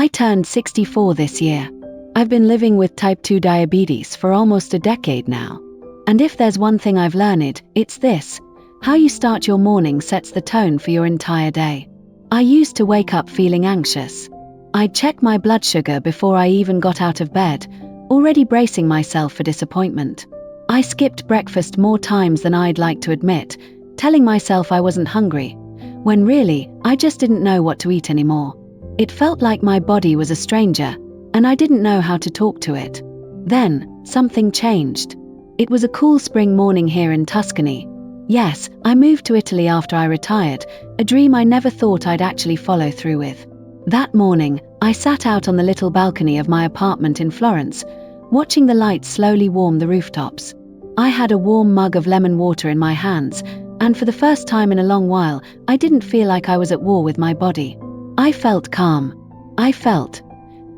I turned 64 this year. I've been living with type 2 diabetes for almost a decade now. And if there's one thing I've learned, it's this: how you start your morning sets the tone for your entire day. I used to wake up feeling anxious. I'd check my blood sugar before I even got out of bed, already bracing myself for disappointment. I skipped breakfast more times than I'd like to admit, telling myself I wasn't hungry, when really, I just didn't know what to eat anymore. It felt like my body was a stranger, and I didn't know how to talk to it. Then, something changed. It was a cool spring morning here in Tuscany. Yes, I moved to Italy after I retired, a dream I never thought I'd actually follow through with. That morning, I sat out on the little balcony of my apartment in Florence, watching the lights slowly warm the rooftops. I had a warm mug of lemon water in my hands, and for the first time in a long while, I didn't feel like I was at war with my body. I felt calm. I felt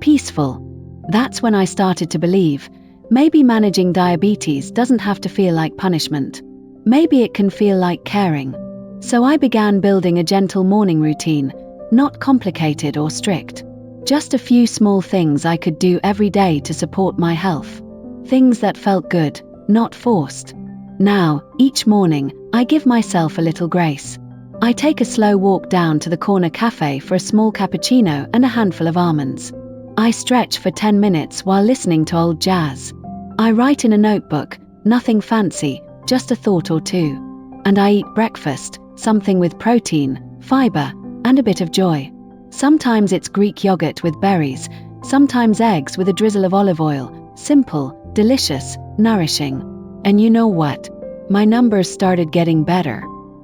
peaceful. That's when I started to believe, maybe managing diabetes doesn't have to feel like punishment. Maybe it can feel like caring. So I began building a gentle morning routine, not complicated or strict. Just a few small things I could do every day to support my health. Things that felt good, not forced. Now, each morning, I give myself a little grace. I take a slow walk down to the corner cafe for a small cappuccino and a handful of almonds. I stretch for 10 minutes while listening to old jazz. I write in a notebook, nothing fancy, just a thought or two. And I eat breakfast, something with protein, fiber, and a bit of joy. Sometimes it's Greek yogurt with berries, sometimes eggs with a drizzle of olive oil, simple, delicious, nourishing. And you know what? My numbers started getting better.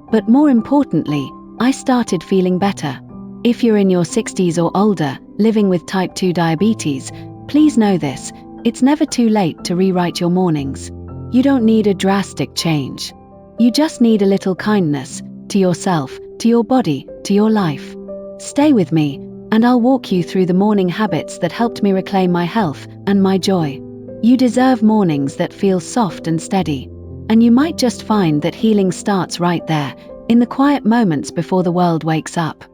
But more importantly, I started feeling better. If you're in your 60s or older, living with type 2 diabetes, please know this: it's never too late to rewrite your mornings. You don't need a drastic change. You just need a little kindness, to yourself, to your body, to your life. Stay with me, and I'll walk you through the morning habits that helped me reclaim my health and my joy. You deserve mornings that feel soft and steady. And you might just find that healing starts right there, in the quiet moments before the world wakes up.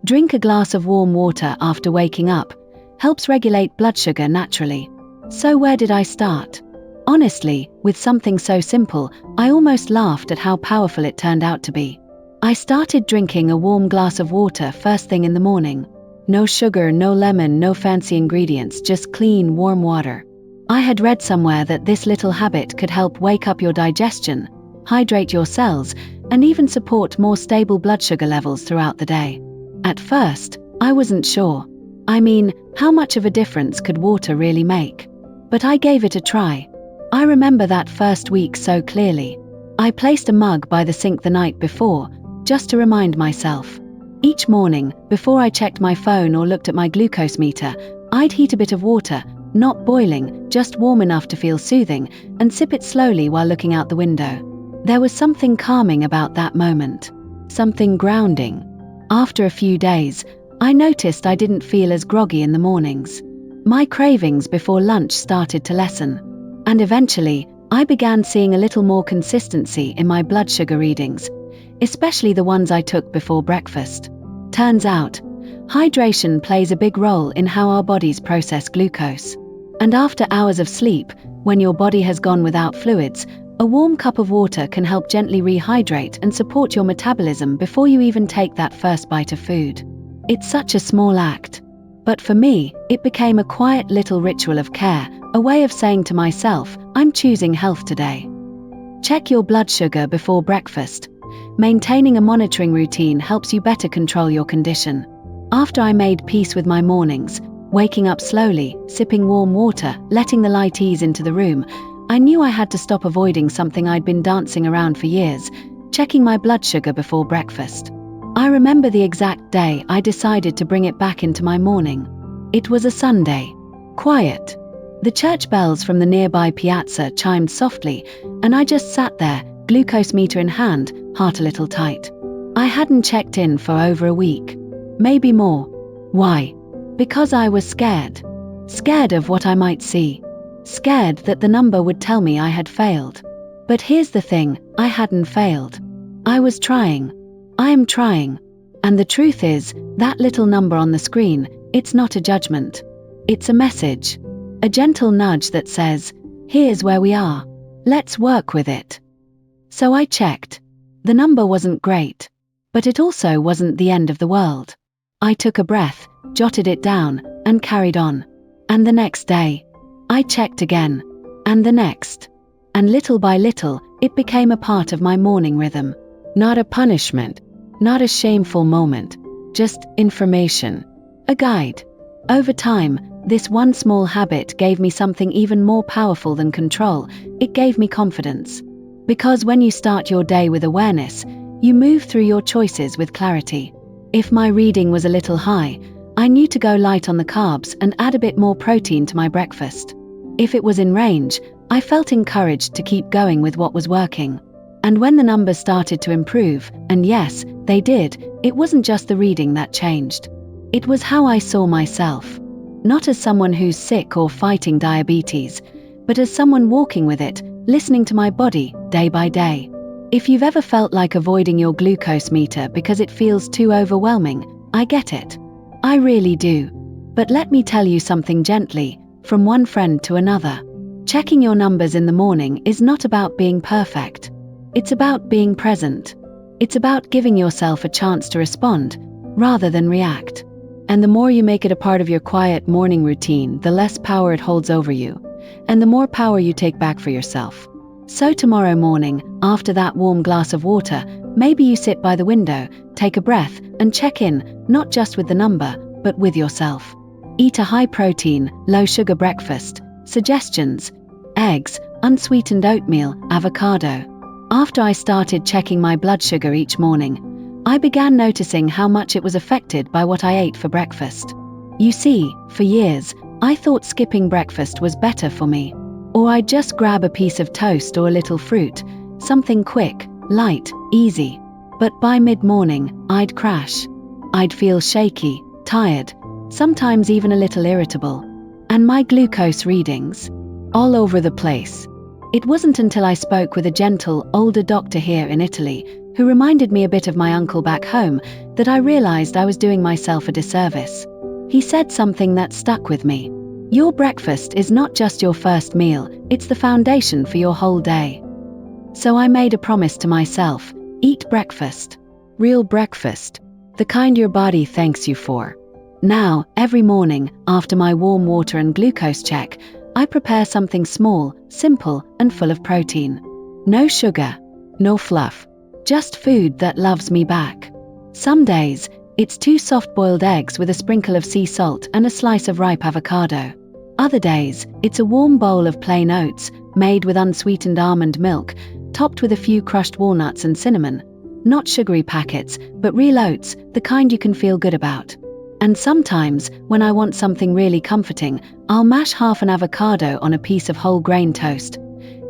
Drink a glass of warm water after waking up. Helps regulate blood sugar naturally. So where did I start? Honestly, with something so simple, I almost laughed at how powerful it turned out to be. I started drinking a warm glass of water first thing in the morning. No sugar, no lemon, no fancy ingredients, just clean, warm water. I had read somewhere that this little habit could help wake up your digestion, hydrate your cells, and even support more stable blood sugar levels throughout the day. At first, I wasn't sure. I mean, how much of a difference could water really make? But I gave it a try. I remember that first week so clearly. I placed a mug by the sink the night before, just to remind myself. Each morning, before I checked my phone or looked at my glucose meter, I'd heat a bit of water, not boiling, just warm enough to feel soothing, and sip it slowly while looking out the window. There was something calming about that moment. Something grounding. After a few days, I noticed I didn't feel as groggy in the mornings. My cravings before lunch started to lessen. And eventually, I began seeing a little more consistency in my blood sugar readings, especially the ones I took before breakfast. Turns out, hydration plays a big role in how our bodies process glucose. And after hours of sleep, when your body has gone without fluids, a warm cup of water can help gently rehydrate and support your metabolism before you even take that first bite of food. It's such a small act. But for me, it became a quiet little ritual of care, a way of saying to myself, I'm choosing health today. Check your blood sugar before breakfast. Maintaining a monitoring routine helps you better control your condition. After I made peace with my mornings, waking up slowly, sipping warm water, letting the light ease into the room, I knew I had to stop avoiding something I'd been dancing around for years, checking my blood sugar before breakfast. I remember the exact day I decided to bring it back into my morning. It was a Sunday. Quiet. The church bells from the nearby piazza chimed softly, and I just sat there, glucose meter in hand, heart a little tight. I hadn't checked in for over a week. Maybe more. Why? Because I was scared. Scared of what I might see. Scared that the number would tell me I had failed. But here's the thing, I hadn't failed. I was trying. I am trying. And the truth is, that little number on the screen, It's not a judgment. It's a message. A gentle nudge that says, here's where we are. Let's work with it. So I checked. The number wasn't great. But it also wasn't the end of the world. I took a breath, jotted it down, and carried on. And the next day, I checked again. And the next. And little by little, it became a part of my morning rhythm. Not a punishment. Not a shameful moment. Just information. A guide. Over time, this one small habit gave me something even more powerful than control. It gave me confidence. Because when you start your day with awareness, you move through your choices with clarity. If my reading was a little high, I knew to go light on the carbs and add a bit more protein to my breakfast. If it was in range, I felt encouraged to keep going with what was working. And when the numbers started to improve, and yes, they did, it wasn't just the reading that changed. It was how I saw myself. Not as someone who's sick or fighting diabetes, but as someone walking with it, listening to my body, day by day. If you've ever felt like avoiding your glucose meter because it feels too overwhelming, I get it. I really do. But let me tell you something gently, from one friend to another. Checking your numbers in the morning is not about being perfect. It's about being present. It's about giving yourself a chance to respond, rather than react. And the more you make it a part of your quiet morning routine, the less power it holds over you, and the more power you take back for yourself. So tomorrow morning, after that warm glass of water, maybe you sit by the window, take a breath, and check in, not just with the number, but with yourself. Eat a high-protein, low-sugar breakfast. Suggestions: eggs, unsweetened oatmeal, avocado. After I started checking my blood sugar each morning, I began noticing how much it was affected by what I ate for breakfast. You see, for years, I thought skipping breakfast was better for me. Or I'd just grab a piece of toast or a little fruit, something quick, light, easy. But by mid-morning, I'd crash. I'd feel shaky, tired, sometimes even a little irritable. And my glucose readings? All over the place. It wasn't until I spoke with a gentle, older doctor here in Italy, who reminded me a bit of my uncle back home, that I realized I was doing myself a disservice. He said something that stuck with me. Your breakfast is not just your first meal, it's the foundation for your whole day. So I made a promise to myself: eat breakfast. Real breakfast. The kind your body thanks you for. Now, every morning, after my warm water and glucose check, I prepare something small, simple, and full of protein. No sugar, no fluff. Just food that loves me back. Some days, it's 2 soft-boiled eggs with a sprinkle of sea salt and a slice of ripe avocado. Other days, it's a warm bowl of plain oats, made with unsweetened almond milk, topped with a few crushed walnuts and cinnamon. Not sugary packets, but real oats, the kind you can feel good about. And sometimes, when I want something really comforting, I'll mash half an avocado on a piece of whole grain toast,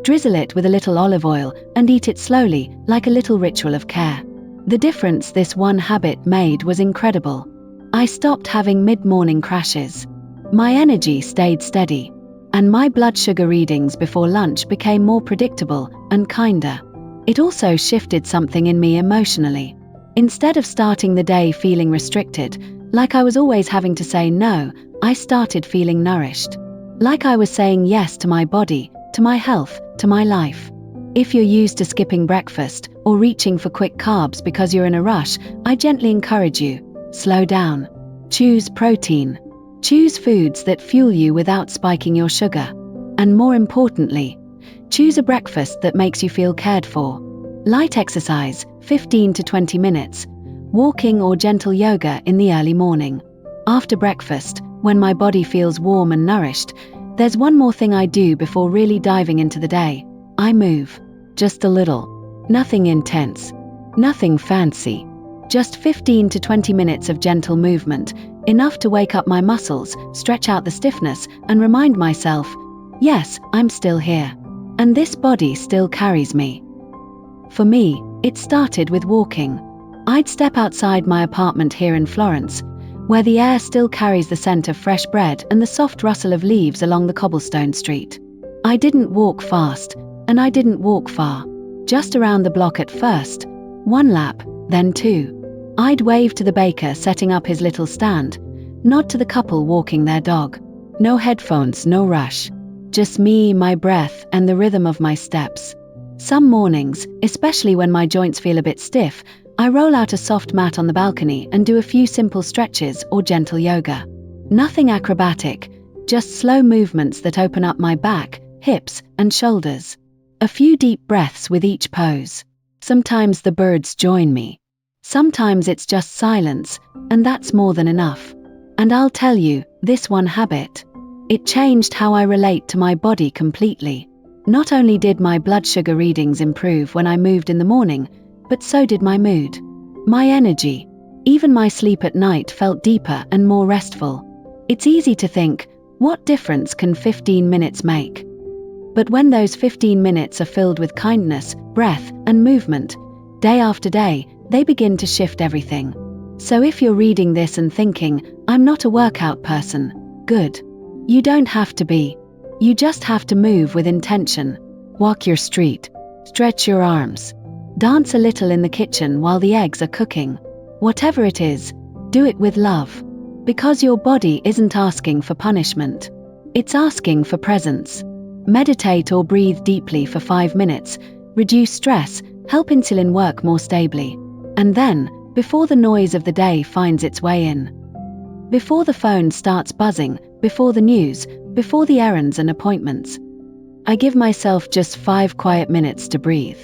drizzle it with a little olive oil, and eat it slowly, like a little ritual of care. The difference this one habit made was incredible. I stopped having mid-morning crashes. My energy stayed steady, and my blood sugar readings before lunch became more predictable and kinder. It also shifted something in me emotionally. Instead of starting the day feeling restricted, like I was always having to say no, I started feeling nourished. Like I was saying yes to my body, to my health, to my life. If you're used to skipping breakfast or reaching for quick carbs because you're in a rush, I gently encourage you: slow down. Choose protein. Choose foods that fuel you without spiking your sugar. And more importantly, choose a breakfast that makes you feel cared for. Light exercise, 15 to 20 minutes, walking or gentle yoga in the early morning. After breakfast, when my body feels warm and nourished, there's one more thing I do before really diving into the day. I move. Just a little. Nothing intense. Nothing fancy. Just 15 to 20 minutes of gentle movement, enough to wake up my muscles, stretch out the stiffness, and remind myself, yes, I'm still here. And this body still carries me. For me, it started with walking. I'd step outside my apartment here in Florence, where the air still carries the scent of fresh bread and the soft rustle of leaves along the cobblestone street. I didn't walk fast, and I didn't walk far. Just around the block at first. 1 lap, then 2. I'd wave to the baker setting up his little stand, Not to the couple walking their dog. No headphones, no rush. Just me, my breath, and the rhythm of my steps. Some mornings, especially when my joints feel a bit stiff, I roll out a soft mat on the balcony and do a few simple stretches or gentle yoga. Nothing acrobatic, just slow movements that open up my back, hips, and shoulders. A few deep breaths with each pose. Sometimes the birds join me. Sometimes it's just silence, and that's more than enough. And I'll tell you, this one habit, it changed how I relate to my body completely. Not only did my blood sugar readings improve when I moved in the morning, but so did my mood. My energy. Even my sleep at night felt deeper and more restful. It's easy to think, what difference can 15 minutes make? But when those 15 minutes are filled with kindness, breath, and movement, day after day, they begin to shift everything. So if you're reading this and thinking, I'm not a workout person, good. You don't have to be. You just have to move with intention. Walk your street. Stretch your arms. Dance a little in the kitchen while the eggs are cooking. Whatever it is, do it with love. Because your body isn't asking for punishment. It's asking for presence. Meditate or breathe deeply for 5 minutes. Reduce stress, help insulin work more stably. And then, before the noise of the day finds its way in. Before the phone starts buzzing, before the news, before the errands and appointments. I give myself just 5 quiet minutes to breathe.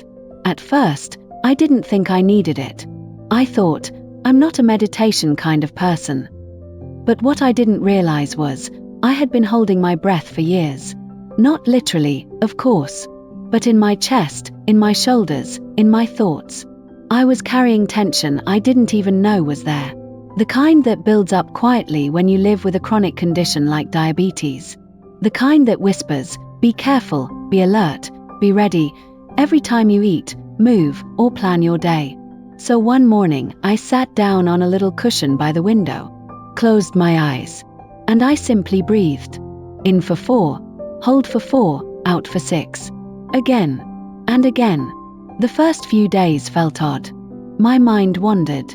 At first, I didn't think I needed it. I thought, I'm not a meditation kind of person. But what I didn't realize was, I had been holding my breath for years. Not literally, of course, but in my chest, in my shoulders, in my thoughts. I was carrying tension I didn't even know was there. The kind that builds up quietly when you live with a chronic condition like diabetes. The kind that whispers, be careful, be alert, be ready, every time you eat, move, or plan your day. So one morning, I sat down on a little cushion by the window, closed my eyes, and I simply breathed. In for 4, hold for 4, out for 6. Again, and again. The first few days felt odd. My mind wandered.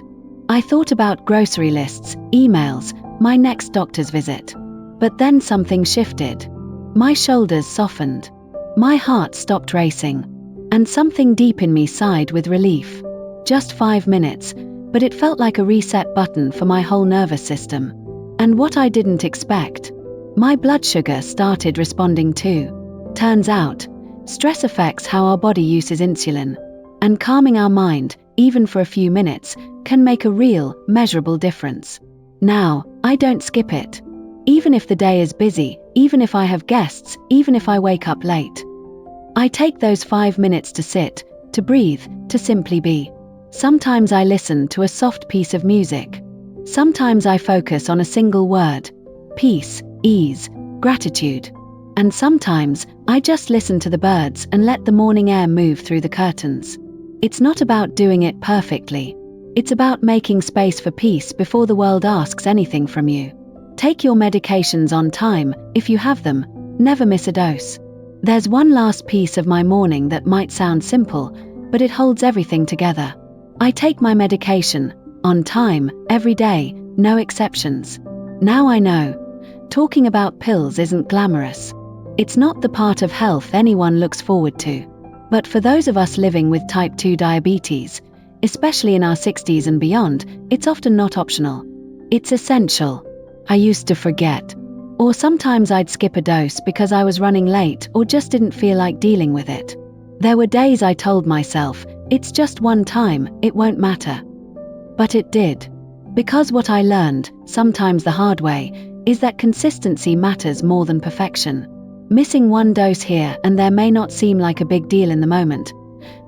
I thought about grocery lists, emails, my next doctor's visit. But then something shifted. My shoulders softened. My heart stopped racing. And something deep in me sighed with relief. Just 5 minutes, but it felt like a reset button for my whole nervous system. And what I didn't expect, my blood sugar started responding too. Turns out, stress affects how our body uses insulin, and calming our mind, even for a few minutes, can make a real, measurable difference. Now, I don't skip it. Even if the day is busy, even if I have guests, even if I wake up late. I take those 5 minutes to sit, to breathe, to simply be. Sometimes I listen to a soft piece of music. Sometimes I focus on a single word, peace, ease, gratitude. And sometimes, I just listen to the birds and let the morning air move through the curtains. It's not about doing it perfectly. It's about making space for peace before the world asks anything from you. Take your medications on time, if you have them, never miss a dose. There's one last piece of my morning that might sound simple, but it holds everything together. I take my medication, on time, every day, no exceptions. Now I know. Talking about pills isn't glamorous. It's not the part of health anyone looks forward to. But for those of us living with type 2 diabetes, especially in our 60s and beyond, it's often not optional. It's essential. I used to forget. Or sometimes I'd skip a dose because I was running late or just didn't feel like dealing with it. There were days I told myself, it's just one time, it won't matter. But it did. Because what I learned, sometimes the hard way, is that consistency matters more than perfection. Missing one dose here and there may not seem like a big deal in the moment,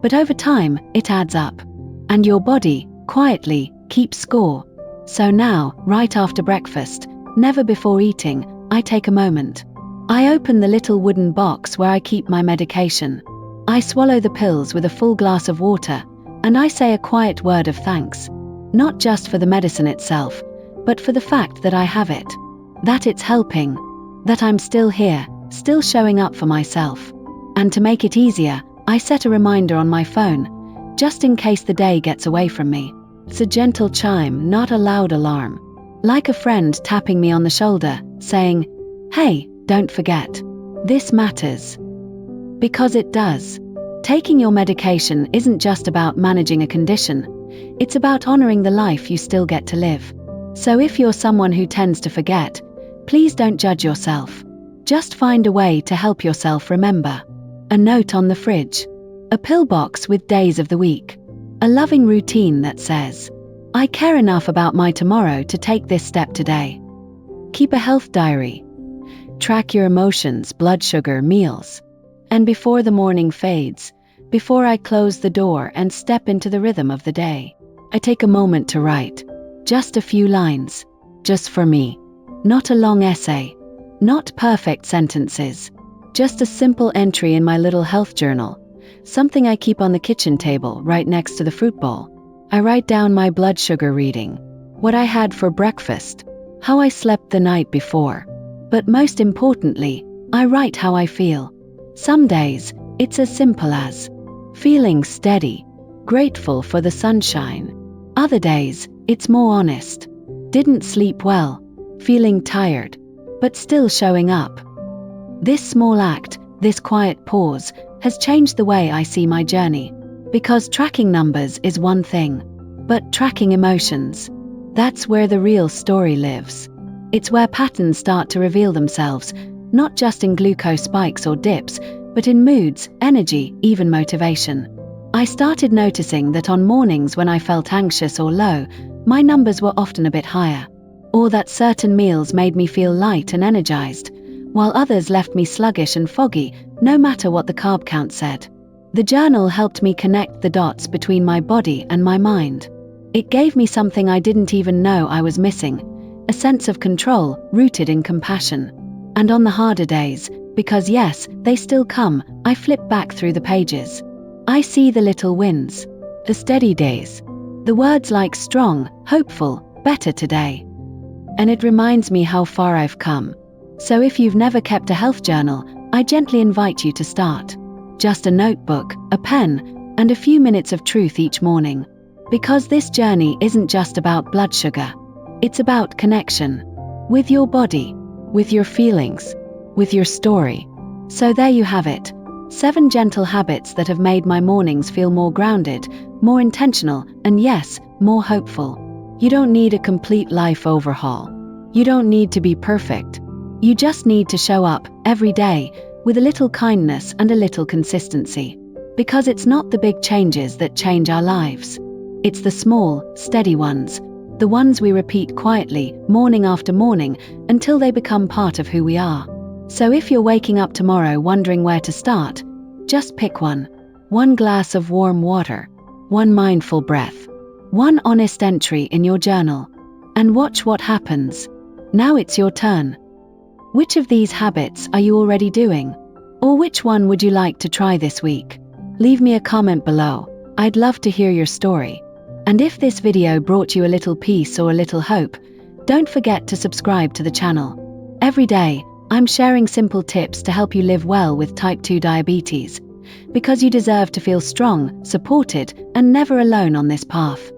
but over time, it adds up. And your body, quietly, keeps score. So now, right after breakfast, never before eating, I take a moment. I open the little wooden box where I keep my medication. I swallow the pills with a full glass of water, and I say a quiet word of thanks. Not just for the medicine itself, but for the fact that I have it. That it's helping. That I'm still here, still showing up for myself. And to make it easier, I set a reminder on my phone, just in case the day gets away from me. It's a gentle chime, not a loud alarm. like a friend tapping me on the shoulder, saying, "Hey, don't forget. This matters." Because it does. Taking your medication isn't just about managing a condition, it's about honoring the life you still get to live. So if you're someone who tends to forget, please don't judge yourself. Just find a way to help yourself remember. A note on the fridge. A pill box with days of the week. A loving routine that says, "I care enough about my tomorrow to take this step today." Keep a health diary. Track your emotions, blood sugar, meals. And before the morning fades, before I close the door and step into the rhythm of the day, I take a moment to write. Just a few lines. Just for me. Not a long essay. Not perfect sentences. Just a simple entry in my little health journal. Something I keep on the kitchen table right next to the fruit bowl. I write down my blood sugar reading, what I had for breakfast, how I slept the night before. But most importantly, I write how I feel. Some days, it's as simple as feeling steady, grateful for the sunshine. Other days, it's more honest. Didn't sleep well, feeling tired, but still showing up. This small act, this quiet pause, has changed the way I see my journey. Because tracking numbers is one thing, but tracking emotions, that's where the real story lives. It's where patterns start to reveal themselves, not just in glucose spikes or dips, but in moods, energy, even motivation. I started noticing that on mornings when I felt anxious or low, my numbers were often a bit higher, or that certain meals made me feel light and energized, while others left me sluggish and foggy, no matter what the carb count said. The journal helped me connect the dots between my body and my mind. It gave me something I didn't even know I was missing, a sense of control rooted in compassion. And on the harder days, because yes, they still come, I flip back through the pages. I see the little wins, the steady days, the words like strong, hopeful, better today. And it reminds me how far I've come. So if you've never kept a health journal, I gently invite you to start. Just a notebook, a pen, and a few minutes of truth each morning. Because this journey isn't just about blood sugar. It's about connection. With your body, with your feelings, with your story. So there you have it. 7 gentle habits that have made my mornings feel more grounded, more intentional, and yes, more hopeful. You don't need a complete life overhaul. You don't need to be perfect. You just need to show up every day with a little kindness and a little consistency. Because it's not the big changes that change our lives. It's the small, steady ones. The ones we repeat quietly, morning after morning, until they become part of who we are. So if you're waking up tomorrow wondering where to start, just pick one. One glass of warm water. One mindful breath. One honest entry in your journal. And watch what happens. Now it's your turn. Which of these habits are you already doing? Or which one would you like to try this week? Leave me a comment below. I'd love to hear your story. And if this video brought you a little peace or a little hope, don't forget to subscribe to the channel. Every day, I'm sharing simple tips to help you live well with type 2 diabetes. Because you deserve to feel strong, supported, and never alone on this path.